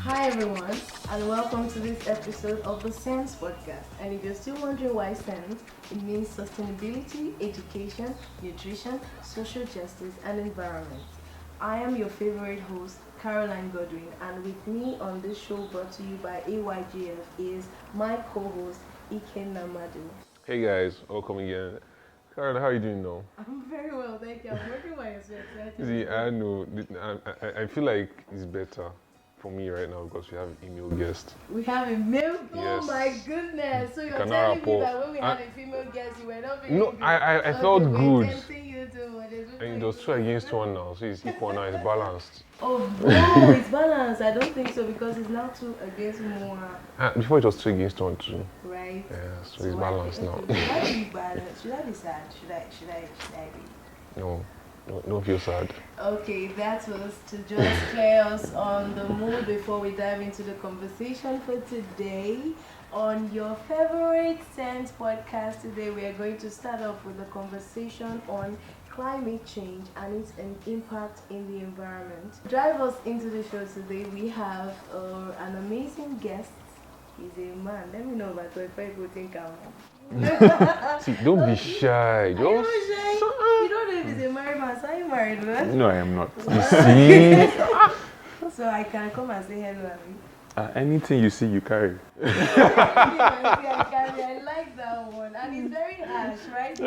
Hi everyone, and welcome to this episode of the S.E.N.S.E podcast. And if you're still wondering why S.E.N.S.E, it means sustainability, education, nutrition, social justice, and environment. I am your favorite host, Caroline Godwin, and with me on this show brought to you by AYGF is my co-host, Ikenna Madu. Hey guys, welcome again. Karen, how are you doing now? I'm very well, thank you. I'm working while you're so excited. See, I know. I feel like it's better for me right now because we have female guest. We have a male. Oh Yes. my goodness! So you're Cannot telling me rapport. that when we had a female guest, you were not feeling No, good? I felt they were good. tempting you too much. And it was 2 against 1 now, so it's equal now, it's balanced. Oh no, it's balanced. I don't think so because it's now 2 against 1. Before it was 2 against 1 too. Right. Yeah, so it's balanced now. Should I be balanced? Should I be sad? Should I be? No, don't feel sad. Okay, that was to just clear us on the mood before we dive into the conversation for today. On your favorite S.E.N.S.E podcast today, we are going to start off with a conversation on climate change and its impact in the environment. To drive us into the show today, we have an amazing guest. He's a man. Let me know about if I go think I'm. See, don't be shy. You Just. don't know if he's a married man, so are you married, man? No, I am not. You see? So I can come and say hello. Anything you see, you carry. I like that one. And he's very harsh, right?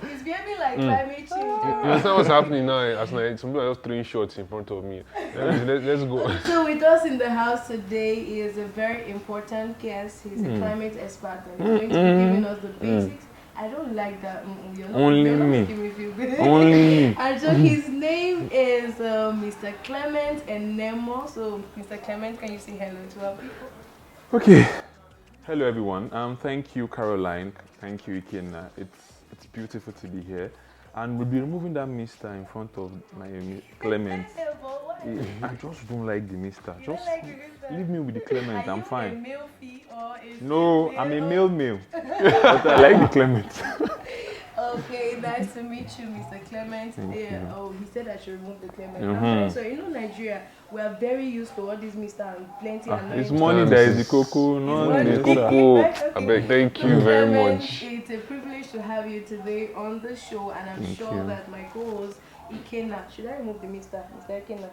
He's behaving like climate change. You understand what's happening now? As like, some people are just throwing shots in front of me. Let's go. So with us in the house today is a very important guest. He's a climate expert and he's going to be giving us the basics. I don't like that. You're not making me feel good. Only me. And so his name is Mr. Clement Enemo. So Mr. Clement, can you say hello to our people? Okay. Hello, everyone. Thank you, Caroline. Thank you, Ikenna. It's beautiful to be here. And we'll be removing that mister in front of my Clement. I just don't like the mister. Just leave me with the Clement. I'm fine. Are you a male fee or is No, I'm a male. But I like the Clement. Okay, nice to meet you, Mr. Clement. you. Oh, he said I should remove the Clement. So, Nigeria, we are very used to all this Mr. and plenty annoying. It's money that is the cocoa, not Money. the cocoa. I beg, thank you very Clement, much. It's a privilege to have you today on the show, and I'm Thank sure you. that my co-host, Ikenna, should I remove the Mr. Ikenna?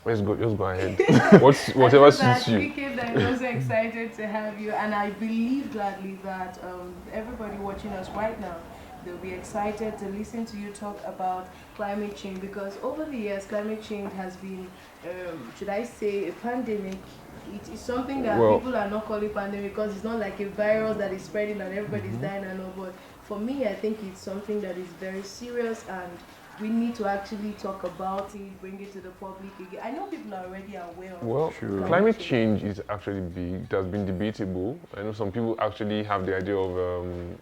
Just go ahead. Whatever suits you. Ikenna is also excited to have you, and I believe gladly that everybody watching us right now, they'll be excited to listen to you talk about climate change, because over the years, climate change has been, should I say, a pandemic. It is something that people are not calling pandemic because it's not like a virus that is spreading and everybody's dying and all. But for me, I think it's something that is very serious, and we need to actually talk about it, bring it to the public again. I know people are already aware of Well, climate change is actually big. It has been debatable. I know some people actually have the idea of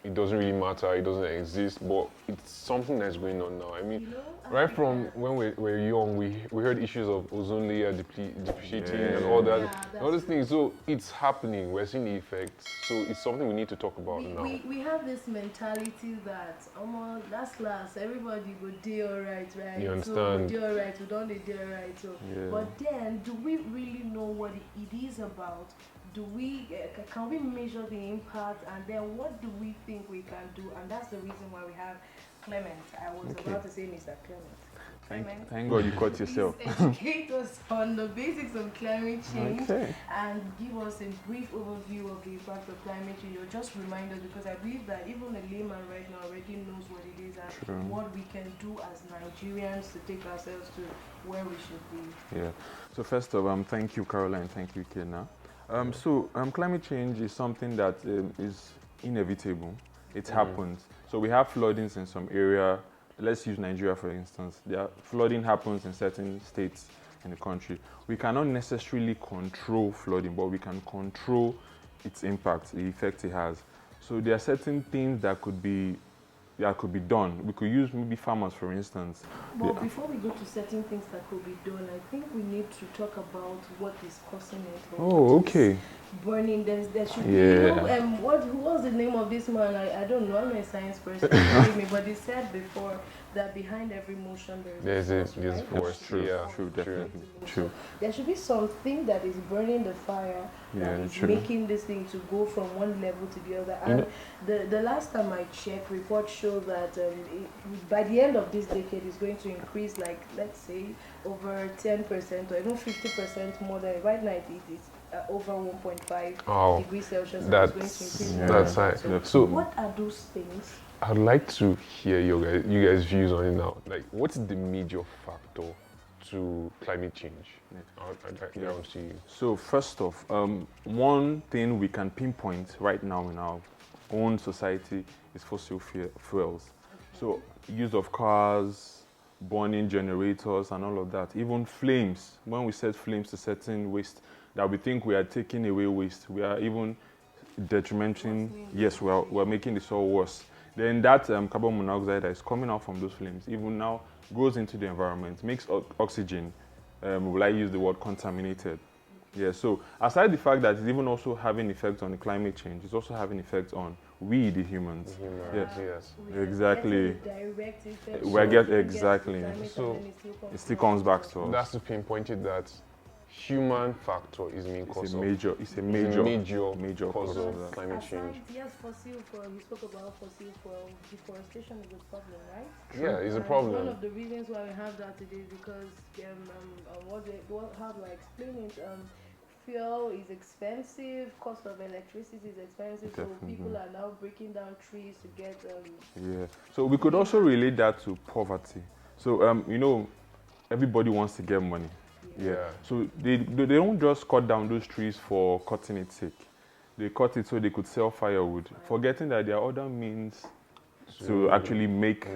it doesn't really matter, it doesn't exist, but it's something that's going on now. I mean, right from when we were young, we heard issues of ozone layer depleting and all that, all these things. So it's happening. We're seeing the effects. So it's something we need to talk about now. We have this mentality that last everybody will do alright, right? You understand? So we do alright, we don't do alright. So, Yeah. but then, do we really know what it is about? Can we measure the impact, and then what do we think we can do? And that's the reason why we have Clement. I was about to say Mr. Clement. Thank God you caught yourself. Please educate us on the basics of climate change and give us a brief overview of the impact of climate change, or just remind us, because I believe that even a layman right now already knows what it is and what we can do as Nigerians to take ourselves to where we should be. Yeah. So first of all, thank you, Caroline. Thank you, Ikenna. Climate change is something that is inevitable. It happens. So we have floodings in some area. Let's use Nigeria, for instance. Flooding happens in certain states in the country. We cannot necessarily control flooding, but we can control its impact, the effect it has. So there are certain things that could be done. We could use maybe farmers, for instance. But before we go to certain things that could be done, I think we need to talk about what is causing it. Oh, okay. Burning, there should be, what was the name of this man? I don't know, I'm a science person, believe me, but they said before that behind every motion there is there's right? force. True, Yeah, true, definitely. True. So there should be something that is burning the fire that Yeah, is true. making this thing to go from one level to the other. And the last time I checked, reports show that by the end of this decade, it's going to increase, like, let's say, over 10% or even 50% more than right now. It is over 1.5 degrees Celsius, and it's going to increase more that's than right. that. So what are those things? I'd like to hear you guys' views on it now. Like, what's the major factor to climate change? I'd want to see you. So first off, one thing we can pinpoint right now in our own society is fossil fuels. So use of cars, burning generators and all of that. Even flames, when we set flames to certain waste that we think we are taking away waste, we are even detrimenting, yes, we're making the soil worse. Then that carbon monoxide that is coming out from those flames even now goes into the environment, makes oxygen, will I use the word contaminated? Yeah, so aside the fact that it's even also having effects on the climate change, it's also having effects on we, the humans. Yes. Exactly. Exactly. So it still comes back to us. That's to pinpoint it that human factor is main cause of It's a major cause of climate change. Yes, fossil fuel. You spoke about fossil fuel. Deforestation is a problem, right? Yeah, it's a And problem. one of the reasons why we have that today is because how do I explain it? Fuel is expensive. Cost of electricity is expensive. Definitely. So people are now breaking down trees to get. Yeah. So we could also relate that to poverty. So everybody wants to get money. Yeah. So they don't just cut down those trees for cutting its sake. They cut it so they could sell firewood, forgetting that there are other means to actually make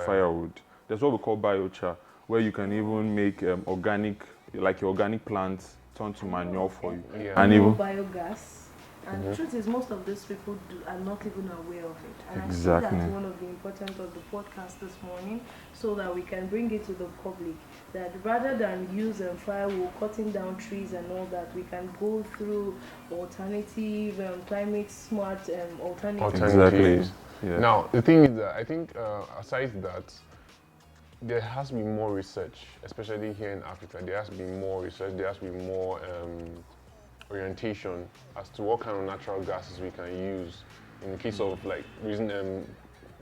firewood. That's what we call biochar, where you can even make organic, like your organic plants turn to manure for you. And even biogas. And the truth is, most of these people are not even aware of it. And Exactly. I think that's one of the importance of the podcast this morning, so that we can bring it to the public. That rather than use firewood, cutting down trees and all that, we can go through alternative, climate smart alternatives. Alternatives. Yeah. Now, the thing is that I think aside that, there has to be more research, especially here in Africa. There has to be more research. There has to be more orientation as to what kind of natural gases we can use in the case of, like, using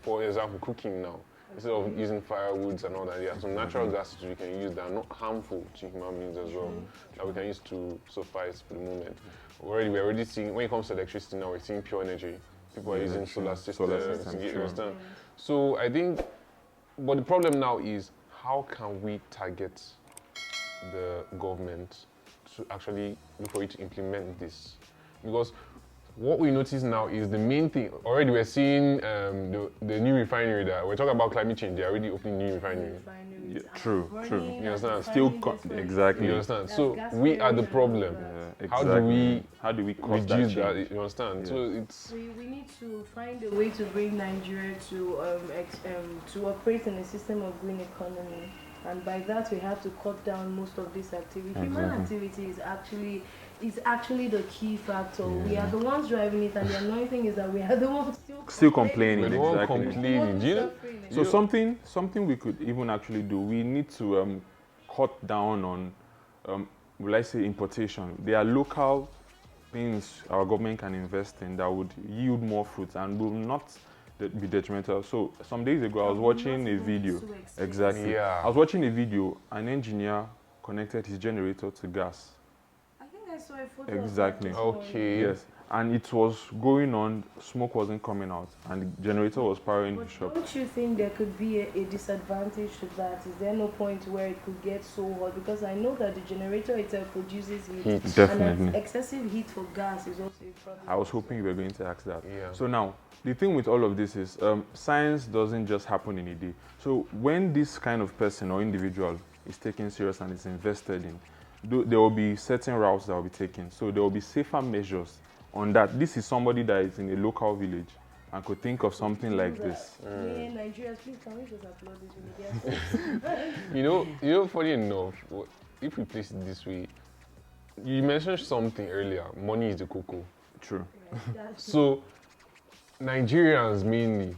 for example, cooking now. Instead of using firewoods and all that, there are some natural gases we can use that are not harmful to human beings as well, that we can use to suffice for the moment. We're already seeing, when it comes to electricity now, we're seeing pure energy. People are using solar systems to get, understand? So I think, but the problem now is, how can we target the government to actually look for it to implement this? Because what we notice now is the main thing. Already we're seeing the new refinery that we're talking about climate change. They're already opening new refinery. Yeah, true. You understand? Exactly. You understand? So we are the problem. Exactly. How do we cross reduce that that? You understand? Yeah. So it's We need to find a way to bring Nigeria to operate in a system of green economy, and by that we have to cut down most of this activity. Human activity is actually the key factor. We are the ones driving it, and the annoying thing is that we are the ones still complaining. we're the one Exactly. complaining. Do you know? So something we could even actually do. We need to cut down on, will I say, importation. There are local things our government can invest in that would yield more fruits and will not be detrimental. So some days ago, I was watching a video. Exactly. Yeah. I was watching a video. An engineer connected his generator to gas. I think I saw a photo. Exactly. Of that this Okay. Yes. And it was going on, smoke wasn't coming out, and the generator was powering the But shop. don't you think there could be a disadvantage to that? Is there no point where it could get so hot? Because I know that the generator itself produces heat. Definitely. And excessive heat for gas is also a problem. I was hoping you were going to ask that. Yeah. So now, the thing with all of this is science doesn't just happen in a day. So when this kind of person or individual is taken serious and is invested in, there will be certain routes that will be taken. So there will be safer measures on that. This is somebody that is in a local village and could think of something like this. Yeah, Nigerians, please can we just applaud this media? You know, funny enough, if we place it this way, you mentioned something earlier. Money is the cocoa. True. So Nigerians mainly,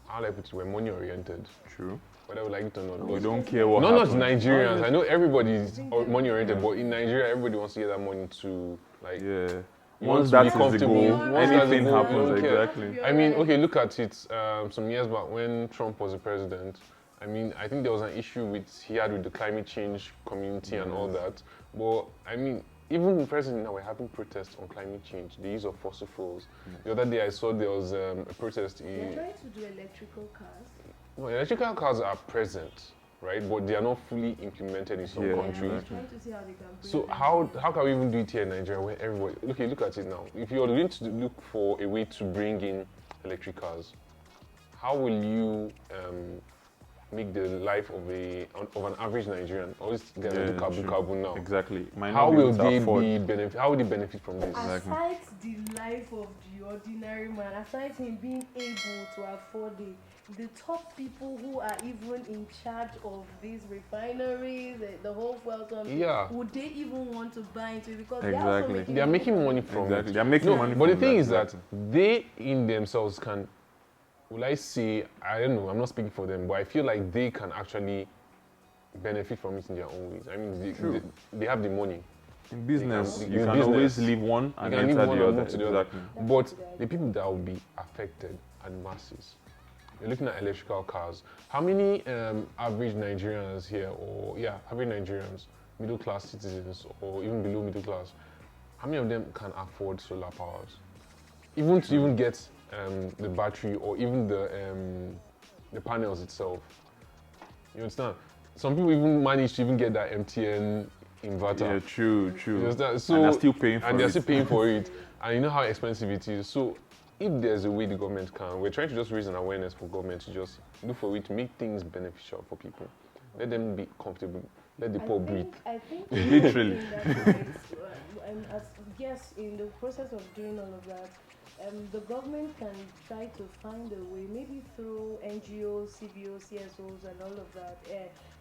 how do I put it, we're money oriented. True. whether we like it or not. We But don't care what not happens. Nigerians. I know everybody's think money oriented, but in Nigeria, everybody wants to get that money to like. Yeah. You want Once to that be is the comfortable. goal, Once that's the anything goal, you happens, don't care. exactly. I mean, okay, look at it. Some years back when Trump was the president, I mean, I think there was an issue he had with the climate change community and all that. But I mean, even the president now, we're having protests on climate change, the use of fossil fuels. The other day I saw there was a protest They're in. trying to do electrical cars. No, electrical cars are present, right? But they are not fully implemented in some Yeah, countries. They're exactly. trying to see how they can bring So them how can we even do it here in Nigeria where everybody, okay, look at it now. If you're going to look for a way to bring in electric cars, how will you make the life of an average Nigerian? Always get to do true. carbon now. Exactly. Might How not be will able to they afford. be benefit? How will they benefit from this? Exactly. Aside the life of the ordinary man, aside him being able to afford it, the top people who are even in charge of these refineries, the whole fuel company, Yeah. would they even want to buy into it? Because Exactly. They are making money from Exactly. it. They're making No, money but from the thing that, is that exactly. they in themselves can, will I say, I don't know, I'm not speaking for them, but I feel like they can actually benefit from it in their own ways. I mean, True. they have the money. In business, They you in can business, always leave one You and can leave enter one the and other. move to the other. Exactly. But the people that will be affected are the masses. You're looking at electrical cars. How many average Nigerians here, average Nigerians, middle class citizens, or even below middle class, how many of them can afford solar powers? Even to even get the battery or even the panels itself. You understand? Some people even manage to even get that MTN inverter. Yeah, true, You true. understand? So, And they're still paying for and they're it. still paying for it. And you know how expensive it is. So if there's a way the government can, we're trying to just raise an awareness for government to just look for a way to make things beneficial for people. Let them be comfortable. Let the poor breathe. I think Literally. Yes, in the process of doing all of that, the government can try to find a way, maybe through NGOs, CBOs, CSOs, and all of that,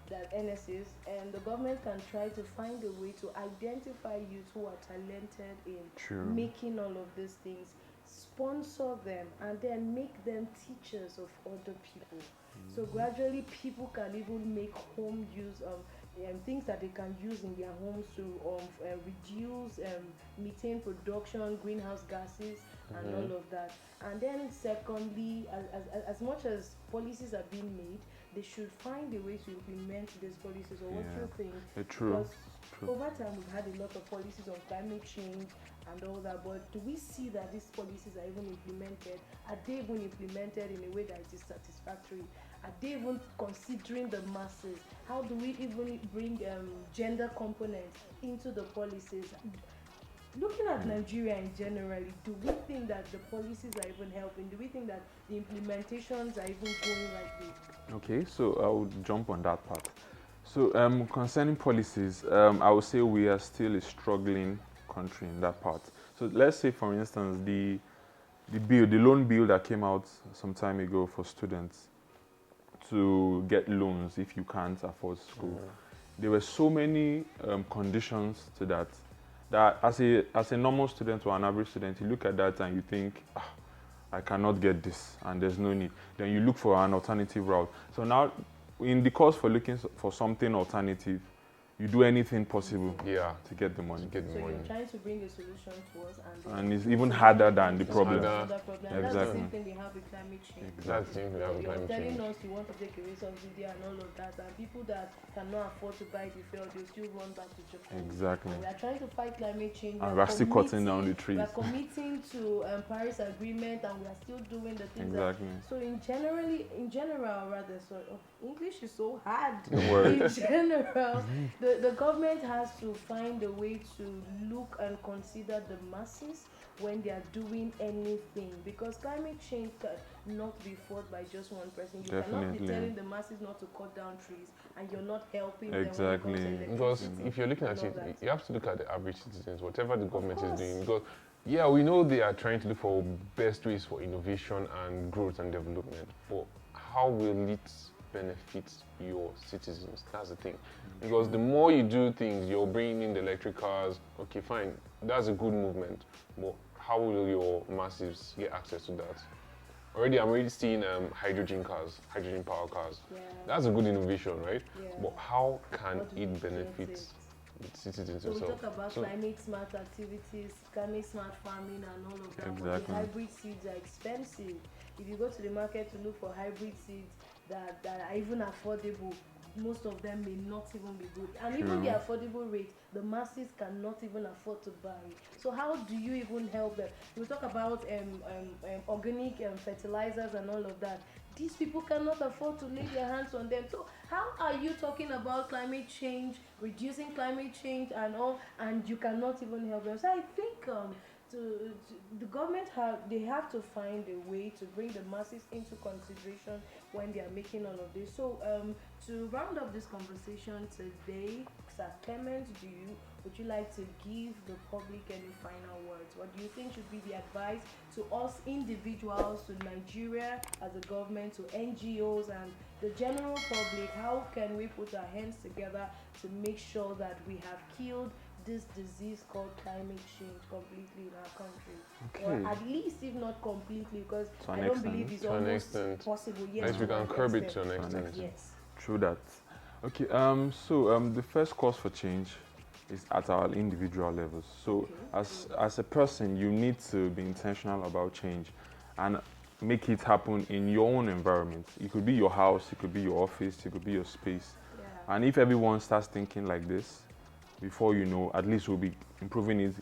that NSEs, and the government can try to find a way to identify youth who are talented in True. making all of these things, sponsor them, and then make them teachers of other people. So gradually, people can even make home use of things that they can use in their homes to reduce methane production, greenhouse gases, and all of that. And then secondly, as much as policies are being made, they should find a way to implement these policies. Or what do you think? True. Because over time we've had a lot of policies on climate change and all that, but do we see that these policies are even implemented? Are they even implemented in a way that is satisfactory? Are they even considering the masses? How do we even bring gender components into the policies? Looking at Nigeria in generally, do we think that the policies are even helping? Do we think that the implementations are even going right way? Okay, so I'll jump on that part. So concerning policies, I would say we are still a struggling country in that part. So let's say, for instance, the loan bill that came out some time ago for students to get loans if you can't afford school. There were so many conditions to that as a normal student or an average student, you look at that and you think, I cannot get this and there's no need. Then you look for an alternative route. So now, in the course for looking for something alternative, you do anything possible to get the money. So you're trying to bring a solution to us, and it's even harder than the problem. That's the same thing they have with climate change. Exactly. You're telling us you want to take away subsidy and all of that, and people that cannot afford to buy the fuel, they still run back to Japan. Exactly. And we are trying to fight climate change. And we're still cutting down the trees. We are committing to Paris Agreement, and we are still doing the things. Exactly. So in general, rather, so English is so hard. In general, the government has to find a way to look and consider the masses when they are doing anything, because climate change cannot be fought by just one person. You cannot be telling the masses not to cut down trees and you're not helping them. Exactly. Because if you're looking at it, you have to look at the average citizens, whatever the government is doing. Because we know they are trying to look for best ways for innovation and growth and development, but how will it benefit your citizens? That's the thing. Because the more you do things, you're bringing in the electric cars, okay, fine, that's a good movement, but how will your masses get access to that? I'm already seeing hydrogen cars, hydrogen power cars. Yeah. That's a good innovation, right? Yeah. But how can What do it we benefit get it? the citizens So we themselves? talk about So climate smart activities, climate smart farming and all of that. But the Exactly. hybrid seeds are expensive. If you go to the market to look for hybrid seeds that are even affordable, most of them may not even be good. And even the True. affordable rate, the masses cannot even afford to buy it. So how do you even help them? We talk about organic fertilizers and all of that. These people cannot afford to lay their hands on them. So how are you talking about climate change, reducing climate change and all, and you cannot even help them? So I think the government have to find a way to bring the masses into consideration when they are making all of this. So to round up this conversation today, Sir Clement, would you like to give the public any final words? What do you think should be the advice to us individuals, to Nigeria as a government, to NGOs and the general public? How can we put our hands together to make sure that we have killed this disease called climate change completely in our country? Okay. Or at least, if not completely, because To an I don't extent. believe it's To an almost extent. possible. at Yes, least we can curb it to an To an extent. extent. Yes. True that. Okay, the first cause for change is at our individual levels. So Okay. as a person, you need to be intentional about change and make it happen in your own environment. It could be your house, it could be your office, it could be your space. Yeah. And if everyone starts thinking like this, before you know, at least we'll be improving it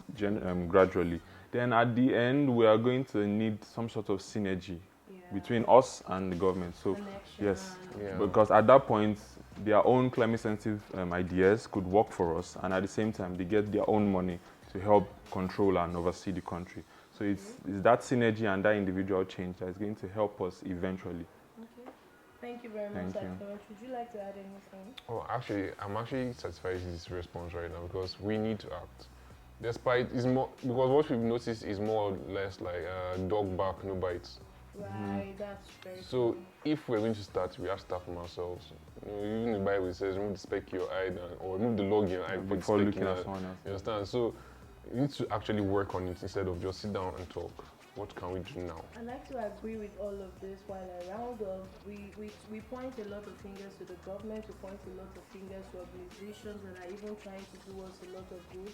gradually. Then at the end, we are going to need some sort of synergy Yeah. between us and the government. So Connection. yes, Yeah. because at that point, their own climate sensitive ideas could work for us, and at the same time, they get their own money to help control and oversee the country. So it's that synergy and that individual change that is going to help us eventually. Okay. Thank you very much, Thank Sir you. Clement. Would you like to add anything? Oh, actually, I'm actually satisfied with this response right now because we need to act. Despite it's more because what we've noticed is more or less like dog bark, no bites. Right, that's very So true. if we're going to start, we have to start from ourselves. You know, even the Bible says, remove the speck in your eye, or remove the log in your eye Before the speck looking in at your. someone else. You understand? So you need to actually work on it instead of just sit down and talk. What can we do now? I like to agree with all of this while I round up. We point a lot of fingers to the government, we point a lot of fingers to organizations that are even trying to do us a lot of good,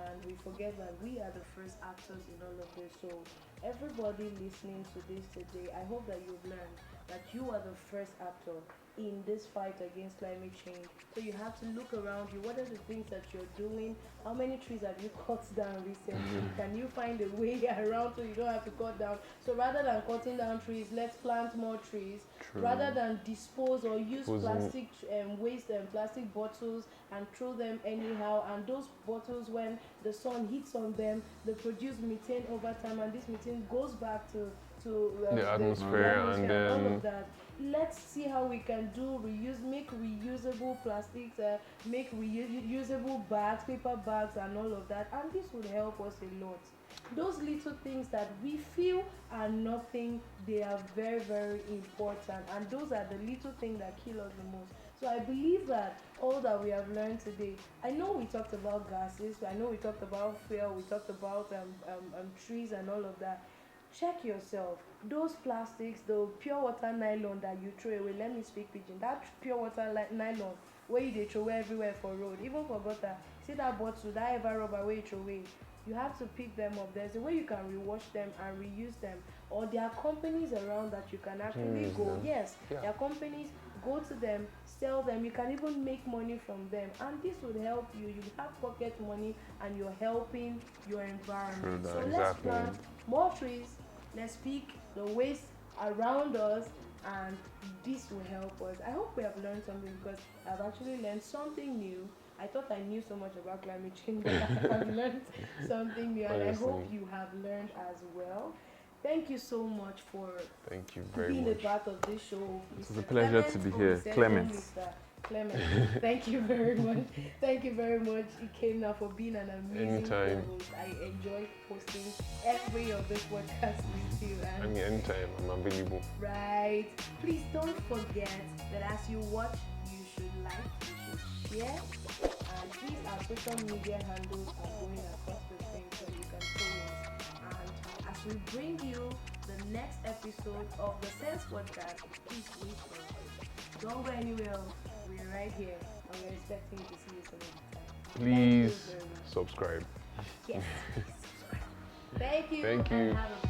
and we forget that we are the first actors in all of this. So everybody listening to this today, I hope that you've learned that you are the first actor in this fight against climate change. So you have to look around you. What are the things that you're doing? How many trees have you cut down recently? Can you find a way around so you don't have to cut down? So rather than cutting down trees, let's plant more trees. True. Rather than dispose or use Disposing- plastic waste and plastic bottles and throw them anyhow, and those bottles, when the sun hits on them, they produce methane over time, and this methane goes back to The atmosphere and all then- of that. Let's see how we can make reusable plastics, make reusable bags, paper bags and all of that, and this would help us a lot. Those little things that we feel are nothing, they are very, very important, and those are the little things that kill us the most. So I believe that all that we have learned today, I know we talked about gases, I know we talked about fuel, we talked about trees and all of that. Check yourself. Those plastics, the pure water nylon that you throw away, let me speak pidgin, that pure water nylon where you dey throw away everywhere for road, even for gutter, see that bottle, that ever rubber where you throw away, you have to pick them up. There's a way you can rewash them and reuse them, or there are companies around that you can actually Reuse go. them. Yes, Yeah. there are companies, go to them, sell them, you can even make money from them, and this would help you. You have pocket money and you're helping your environment. True that. So let's Exactly. plant more trees, let's pick the waste around us, and this will help us. I hope we have learned something, because I've actually learned something new. I thought I knew so much about climate change, but I have learned something new, and I hope Honestly. you have learned as well. Thank you so much for Thank you very being much. a part of this show. It was a pleasure to be here. Clement. Mr. Clement. Thank you very much. Thank you very much, Ikenna, for being an amazing Anytime. co-host. I enjoy hosting every of this podcast with you. I And mean, anytime I'm available. right, please don't forget that as you watch, you should like, you should share, and these our social media handles are going across the screen so you can follow us. And as we bring you the next episode of the S.E.N.S.E podcast. Please wait for us. Don't go anywhere. We're right here and we're expecting to see you some of the time. Please subscribe. Yes, subscribe. Thank you. Thank you. And have a